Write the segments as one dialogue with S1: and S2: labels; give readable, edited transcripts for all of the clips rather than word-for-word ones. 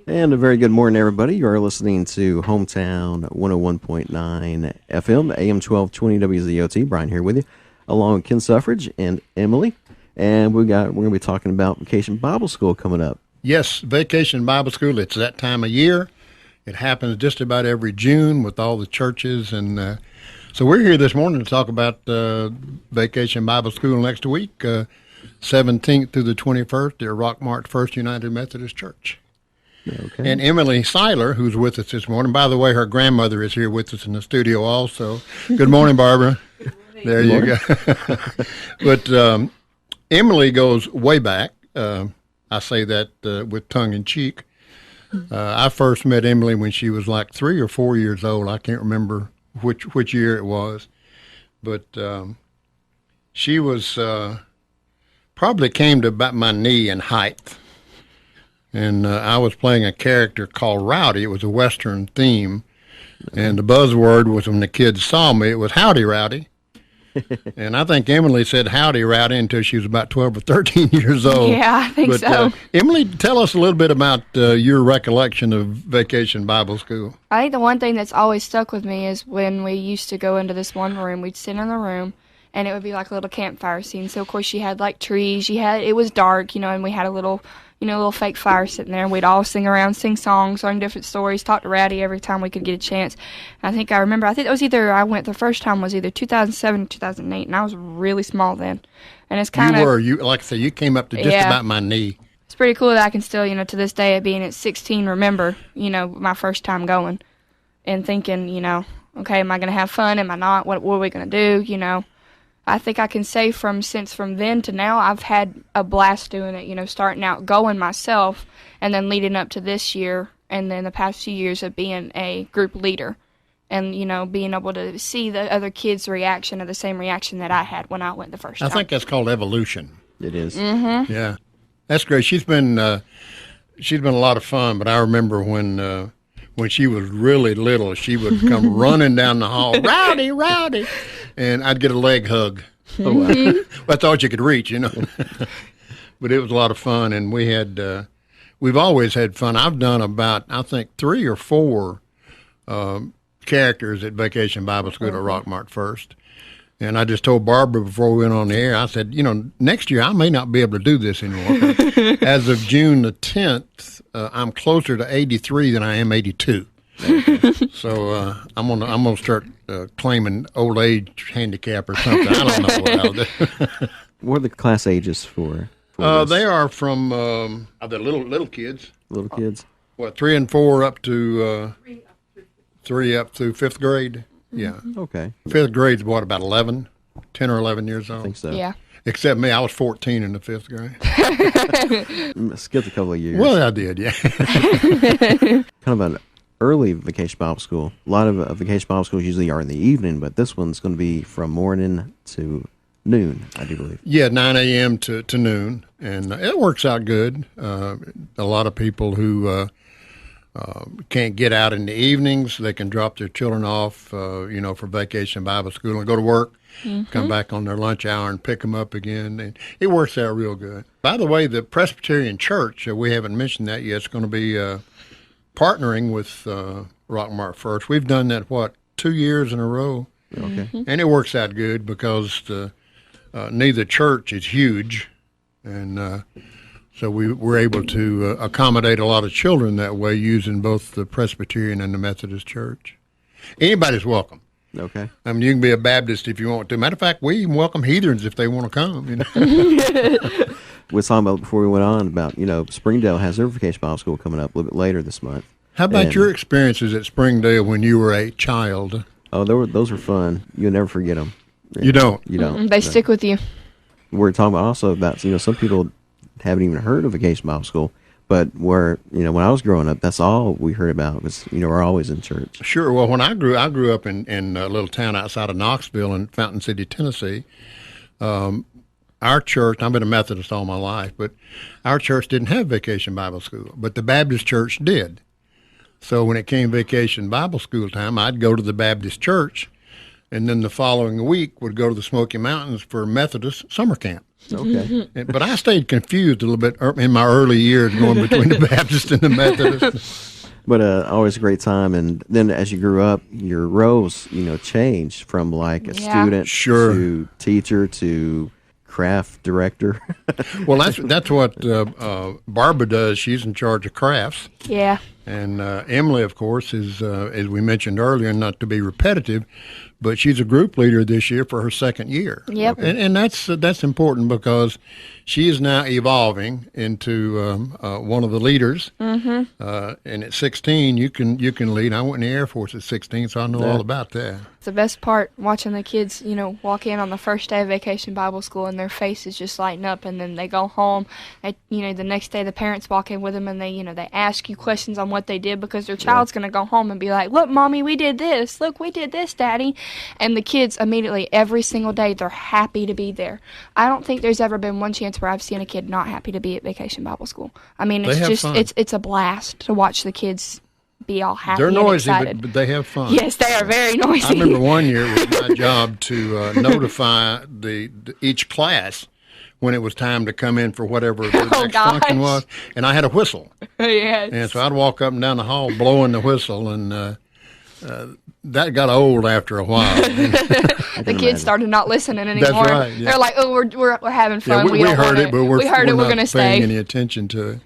S1: And a very good morning, everybody. You are listening to Hometown 101.9 FM, AM 1220 WZOT. Brian here with you, along with Ken Suffrage and Emily. And we're going to be talking about Vacation Bible School coming up.
S2: Yes, Vacation Bible School. It's that time of year. It happens just about every June with all the churches. And so we're here this morning to talk about Vacation Bible School next week, 17th through the 21st at Rockmart First United Methodist Church. Okay. And Emily Seiler, who's with us this morning. By the way, her grandmother is here with us in the studio also. Good morning, Barbara. Good morning. There you go. But Emily goes way back. I say that with tongue in cheek. I first met Emily when she was like 3 or 4 years old. I can't remember which year it was. But she was probably came to about my knee in height. And I was playing a character called Rowdy. It was a Western theme. And the buzzword was when the kids saw me, it was Howdy Rowdy. And I think Emily said Howdy Rowdy until she was about 12 or 13 years old.
S3: Yeah, I think so.
S2: Emily, tell us a little bit about your recollection of Vacation Bible School.
S3: I think the one thing that's always stuck with me is when we used to go into this one room, we'd sit in the room, and it would be like a little campfire scene. So, of course, she had like trees. It was dark, and we had a little fake fire sitting there. We'd all sing around, sing songs, learn different stories, talk to Rowdy every time we could get a chance. And I think it was either, I went the first time was either 2007 or 2008, and I was really small then. And it's kind of...
S2: like I said, you came up to just about my knee.
S3: It's pretty cool that I can still, to this day, at being at 16, remember, my first time going and thinking, okay, am I going to have fun? Am I not? What are we going to do? I think I can say from then to now, I've had a blast doing it, starting out going myself and then leading up to this year and then the past few years of being a group leader and, being able to see the other kids' reaction or the same reaction that I had when I went the first time.
S2: I think that's called evolution.
S1: It is.
S3: Mm-hmm.
S2: Yeah. That's great. She's been a lot of fun, but I remember when she was really little, she would come running down the hall, Rowdy, Rowdy. And I'd get a leg hug. Oh, wow. That's all you could reach, But it was a lot of fun, and we've always had fun. I've done about, I think, 3 or 4 characters at Vacation Bible School at Rockmart First. And I just told Barbara before we went on the air, I said, next year I may not be able to do this anymore. As of June the 10th, I'm closer to 83 than I am 82. So I'm gonna start claiming old age handicap or something. I don't know what I'll do.
S1: What are the class ages for
S2: they are from the little kids.
S1: Little kids?
S2: 3 and 4 up to 3 up through 5th grade. Yeah.
S1: Okay.
S2: 5th grade's about 11, 10 or 11 years old.
S1: I think so.
S3: Yeah.
S2: Except me, I was 14 in the 5th grade.
S1: Skipped a couple of years.
S2: Well, I did, yeah.
S1: Kind of an early Vacation Bible School. A lot of Vacation Bible Schools usually are in the evening, but this one's going to be from morning to noon, I do believe.
S2: Yeah, 9 a.m. to noon, and it works out good. A lot of people who can't get out in the evenings, they can drop their children off, for Vacation Bible School and go to work, come back on their lunch hour and pick them up again. And it works out real good. By the way, the Presbyterian Church, we haven't mentioned that yet, it's going to be partnering with Rockmart First. We've done that, 2 years in a row?
S1: Okay.
S2: And it works out good because neither church is huge, and so we're able to accommodate a lot of children that way using both the Presbyterian and the Methodist Church. Anybody's welcome.
S1: Okay.
S2: I mean, you can be a Baptist if you want to. Matter of fact, we even welcome heathens if they want to come.
S1: We were talking about before we went on about, Springdale has their Vacation Bible School coming up a little bit later this month.
S2: How about your experiences at Springdale when you were a child?
S1: Oh, those were fun. You'll never forget them.
S2: You don't?
S1: You don't.
S3: They stick with you.
S1: We're talking about also about, some people haven't even heard of Vacation Bible School, but when I was growing up, that's all we heard about was, we're always in church.
S2: Sure. Well, when I grew up in a little town outside of Knoxville in Fountain City, Tennessee. Our church, I've been a Methodist all my life, but our church didn't have Vacation Bible School, but the Baptist church did. So when it came Vacation Bible School time, I'd go to the Baptist church and then the following week would go to the Smoky Mountains for Methodist summer camp.
S1: Okay.
S2: But I stayed confused a little bit in my early years going between the Baptist and the Methodist.
S1: But always a great time. And then as you grew up, your roles, changed from like a student
S2: Sure.
S1: to teacher to craft director.
S2: Well, that's what Barbara does. She's in charge of crafts.
S3: Yeah.
S2: And Emily, of course, is, as we mentioned earlier, not to be repetitive, but she's a group leader this year for her second year.
S3: Yep.
S2: And that's important because she is now evolving into one of the leaders. Mm-hmm. And at 16, you can lead. I went in the Air Force at 16, so I know all about that.
S3: It's the best part, watching the kids, walk in on the first day of Vacation Bible School and their faces just lighten up, and then they go home. The next day the parents walk in with them and they ask you questions on what they did because their child's going to go home and be like, "Look, Mommy, we did this. Look, we did this, Daddy." And the kids immediately, every single day, they're happy to be there. I don't think there's ever been one chance where I've seen a kid not happy to be at Vacation Bible School. I mean,
S2: They have fun.
S3: it's a blast to watch the kids be all happy
S2: They're noisy,
S3: and excited.
S2: but they have fun.
S3: Yes, they are very noisy.
S2: I remember one year it was my job to notify each class when it was time to come in for whatever the next function was, and I had a whistle.
S3: Yes.
S2: And so I'd walk up and down the hall blowing the whistle, and that got old after a while.
S3: The kids started not listening anymore.
S2: That's right. Yeah.
S3: They're like, "Oh, we're having fun.
S2: Yeah, we
S3: don't
S2: heard
S3: wanna,
S2: it, but we're
S3: we're
S2: not
S3: going to
S2: paying
S3: stay."
S2: any attention to it.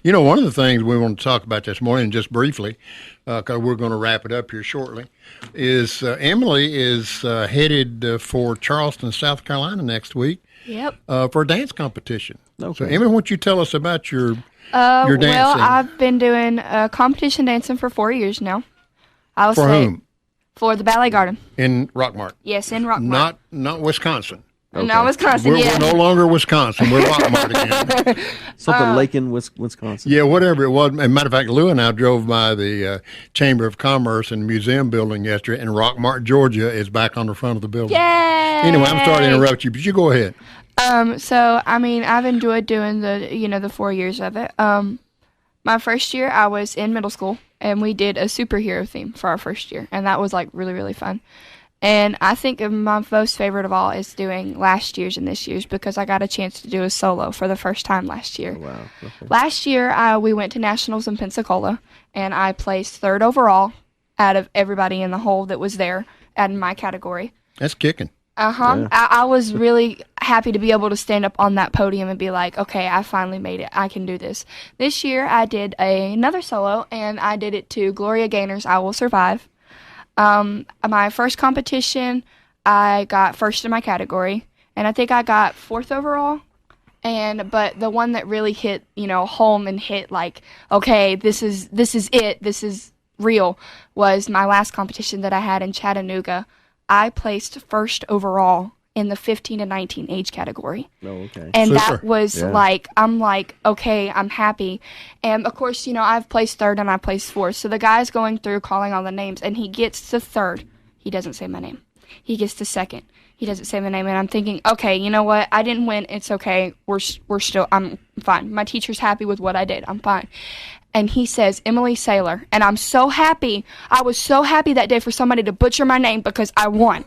S2: One of the things we want to talk about this morning, just briefly, because we're going to wrap it up here shortly, is Emily is headed for Charleston, South Carolina next week.
S3: Yep.
S2: For a dance competition.
S1: Okay.
S2: So, Emily, why don't you tell us about your dancing?
S3: Well, I've been doing competition dancing for 4 years now. I will
S2: For
S3: say,
S2: whom?
S3: For the Ballet Garden.
S2: In Rockmart.
S3: Yes, in Rockmart.
S2: Not Wisconsin.
S3: No, Wisconsin,
S2: We're
S3: yeah.
S2: no longer Wisconsin. We're Rockmart again.
S1: Something Lake in Wisconsin.
S2: Yeah, whatever it was. As a matter of fact, Lou and I drove by the Chamber of Commerce and Museum building yesterday, and Rockmart, Georgia is back on the front of the building.
S3: Yay!
S2: Anyway, I'm sorry to interrupt you, but you go ahead.
S3: So, I mean, I've enjoyed doing the 4 years of it. My first year, I was in middle school, and we did a superhero theme for our first year, and that was, like, really, really fun. And I think my most favorite of all is doing last year's and this year's because I got a chance to do a solo for the first time last year.
S1: Wow. Okay.
S3: Last year, we went to nationals in Pensacola, and I placed third overall out of everybody in the whole that was there in my category.
S2: That's kicking.
S3: Uh-huh.
S1: Yeah.
S3: I was really happy to be able to stand up on that podium and be like, okay, I finally made it. I can do this. This year, I did another solo, and I did it to Gloria Gaynor's I Will Survive. My first competition, I got first in my category, and I think I got fourth overall. But the one that really hit, home and hit like, okay, this is it, this is real, was my last competition that I had in Chattanooga. I placed first overall in the 15 to 19 age category.
S1: Oh, okay.
S3: And
S2: Super.
S3: that was I'm like, okay, I'm happy. And of course, I've placed third and I placed fourth. So the guy's going through calling all the names, and he gets to third. He doesn't say my name. He gets to second. He doesn't say my name. And I'm thinking, okay, you know what? I didn't win. It's okay. I'm fine. My teacher's happy with what I did. I'm fine. And he says, Emily Saylor. And I'm so happy. I was so happy that day for somebody to butcher my name because I won.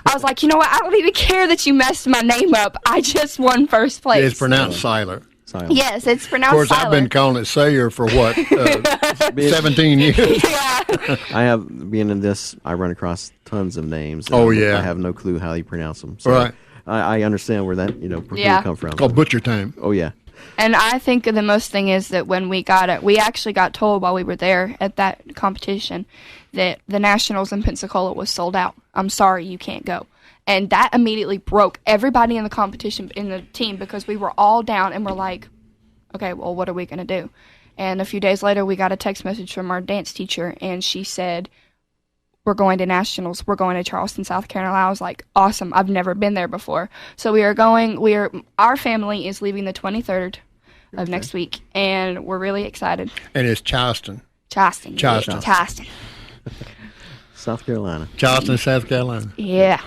S3: I was like, you know what? I don't even care that you messed my name up. I just won first place.
S2: It's pronounced Siler.
S1: Silent.
S3: Yes, it's pronounced
S2: Of course,
S3: Siler.
S2: I've been calling it Sayer for what, 17 years?
S3: Yeah.
S1: I have, being in this, I run across tons of names.
S2: Oh,
S1: and
S2: yeah.
S1: I have no clue how you pronounce them. So
S2: Right.
S1: I understand where that,
S3: Yeah.
S1: come from.
S2: Called Butcher Time.
S1: Oh, yeah.
S3: And I think the most thing is that when we got it, we actually got told while we were there at that competition that the Nationals in Pensacola was sold out. I'm sorry, you can't go. And that immediately broke everybody in the competition, in the team, because we were all down and we're like, okay, well, what are we going to do? And a few days later, we got a text message from our dance teacher, and she said, we're going to Nationals. We're going to Charleston, South Carolina. I was like, awesome. I've never been there before. So our family is leaving the 23rd of next week, and we're really excited.
S2: And it's Charleston.
S3: Charleston.
S2: Charleston.
S3: Charleston.
S1: South Carolina.
S2: Charleston, South Carolina.
S3: Yeah.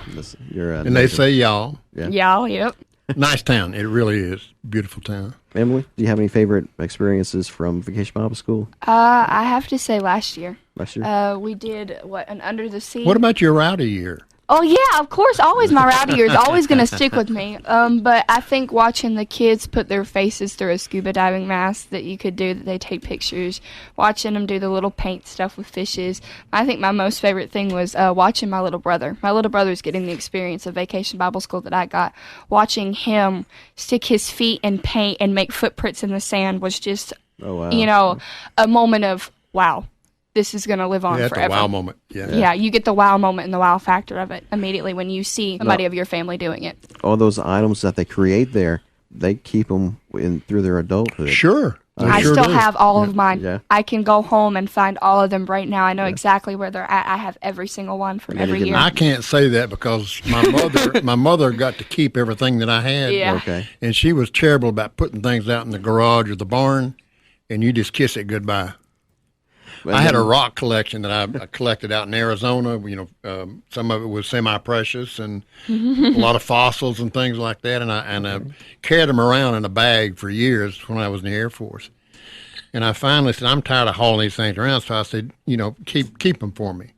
S1: You're
S2: And they say y'all.
S1: Yeah.
S3: Y'all, yep.
S2: Nice town. It really is. Beautiful town.
S1: Emily, do you have any favorite experiences from Vacation Bible School
S3: I have to say last year.
S1: last year?
S3: We did, an Under the Sea.
S2: What about your rowdy year?
S3: Oh yeah, of course. Always my rowdy years, always gonna stick with me. But I think watching the kids put their faces through a scuba diving mask that you could do, that they take pictures, watching them do the little paint stuff with fishes. I think my most favorite thing was watching my little brother. My little brother's getting the experience of Vacation Bible School that I got. Watching him stick his feet in paint and make footprints in the sand was just, a moment of wow. This is going to live on forever.
S2: The wow moment.
S3: Yeah, you get the wow moment and the wow factor of it immediately when you see somebody of your family doing it.
S1: All those items that they create there, they keep them through their adulthood.
S2: Sure.
S3: I
S2: sure
S3: still
S2: do.
S3: have all of mine.
S1: Yeah.
S3: I can go home and find all of them right now. I know exactly where they're at. I have every single one from every year.
S2: I can't say that because my mother got to keep everything that I had.
S3: Yeah.
S1: Okay.
S2: And she was terrible about putting things out in the garage or the barn, and you just kiss it goodbye. I had a rock collection that I collected out in Arizona. Some of it was semi-precious and a lot of fossils and things like that. And I carried them around in a bag for years when I was in the Air Force. And I finally said, I'm tired of hauling these things around. So I said, keep them for me.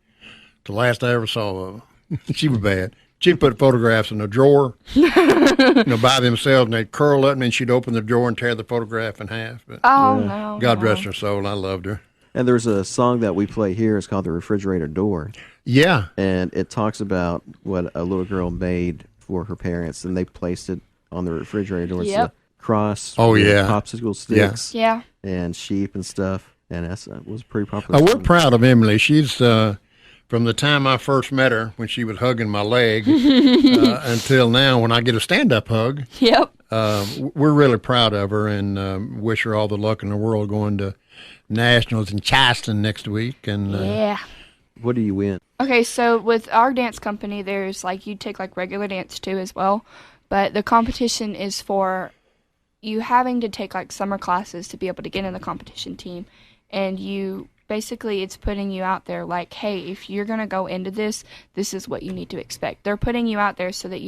S2: The last I ever saw of her, she was bad. She'd put photographs in a drawer, by themselves, and they'd curl up, and then she'd open the drawer and tear the photograph in half. But
S3: no.
S2: God rest her soul. I loved her.
S1: And there's a song that we play here. It's called The Refrigerator Door.
S2: Yeah.
S1: And it talks about what a little girl made for her parents, and they placed it on the refrigerator door.
S3: Yep.
S1: It's a cross.
S2: Oh,
S1: with
S2: yeah.
S1: Popsicle sticks.
S3: Yeah.
S1: And sheep and stuff. And that was pretty popular.
S2: We're proud of Emily. She's, from the time I first met her, when she was hugging my leg, until now, when I get a stand-up hug.
S3: Yep.
S2: We're really proud of her and wish her all the luck in the world going to Nationals in Charleston next week. And
S3: yeah.
S1: What do you win?
S3: Okay, so with our dance company, there's you take regular dance too as well, but the competition is for you having to take summer classes to be able to get in the competition team, and basically it's putting you out there hey, if you're going to go into this is what you need to expect. They're putting you out there so that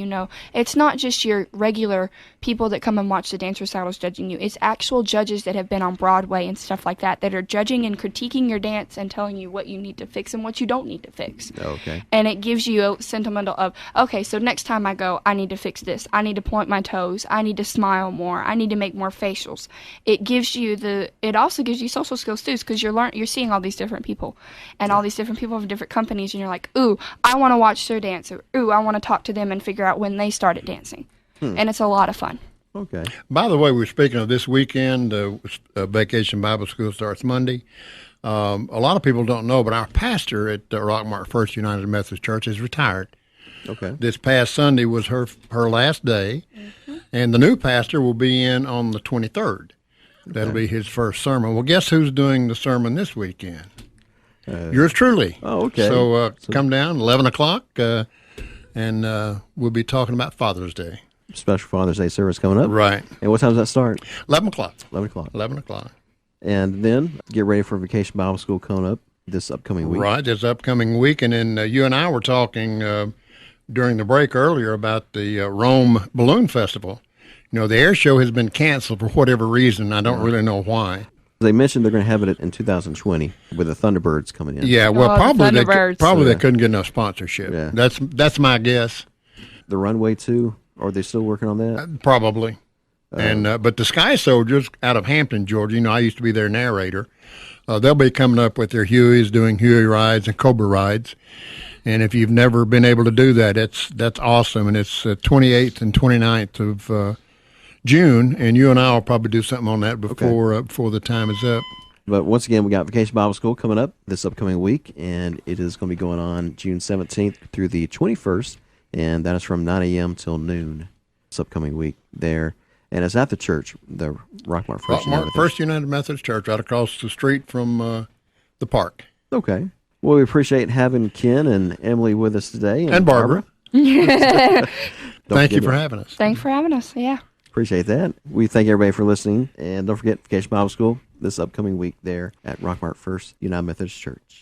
S3: it's not just your regular people that come and watch the dance recitals judging you. It's actual judges that have been on Broadway and stuff like that are judging and critiquing your dance and telling you what you need to fix and what you don't need to fix.
S1: Okay.
S3: And it gives you a sentimental of, okay, so next time I go, I need to fix this. I need to point my toes. I need to smile more. I need to make more facials. It also gives you social skills too, because you're seeing all these different people and all these different people from different companies, and you're like, ooh, I want to watch their dance, or ooh, I want to talk to them and figure out when they started dancing. And it's a lot of fun.
S1: Okay.
S2: by the way, we're speaking of this weekend. Vacation Bible School starts Monday. A lot of people don't know, but our pastor at Rockmart First United Methodist Church is retired.
S1: Okay.
S2: This past Sunday was her last day, and the new pastor will be in on the 23rd. That'll be his first sermon. Well, guess who's doing the sermon this weekend? Yours truly.
S1: Oh, okay.
S2: So come down, 11 o'clock, and we'll be talking about Father's Day.
S1: Special Father's Day service coming up.
S2: Right.
S1: And what time does that start?
S2: 11 o'clock.
S1: 11 o'clock.
S2: 11 o'clock.
S1: And then get ready for Vacation Bible School coming up this upcoming week.
S2: Right, this upcoming week. And then you and I were talking during the break earlier about the Rome Balloon Festival. You know, the air show has been canceled for whatever reason. I don't really know why.
S1: They mentioned they're going to have it in 2020 with the Thunderbirds coming in.
S2: Yeah, well,
S3: the
S2: probably
S3: Thunderbirds.
S2: they couldn't get enough sponsorship.
S1: Yeah.
S2: That's my guess.
S1: The runway, too? Are they still working on that?
S2: Probably. And but the Sky Soldiers out of Hampton, Georgia, you know, I used to be their narrator. They'll be coming up with their Hueys, doing Huey rides and Cobra rides. And if you've never been able to do that, that's awesome. And it's 28th and 29th of June, and you and I will probably do something on that before the time is up.
S1: But once again, we got Vacation Bible School coming up this upcoming week, and it is going to be going on June 17th through the 21st, and that is from 9 a.m. till noon this upcoming week there. And it's at the church, the Rockmart
S2: First United Methodist Church, right across the street from the park.
S1: Okay. Well, we appreciate having Ken and Emily with us today.
S2: And Barbara. Thank you for having us.
S3: Thanks for having us, yeah.
S1: Appreciate that. We thank everybody for listening. And don't forget Vacation Bible School this upcoming week there at Rockmart First United Methodist Church.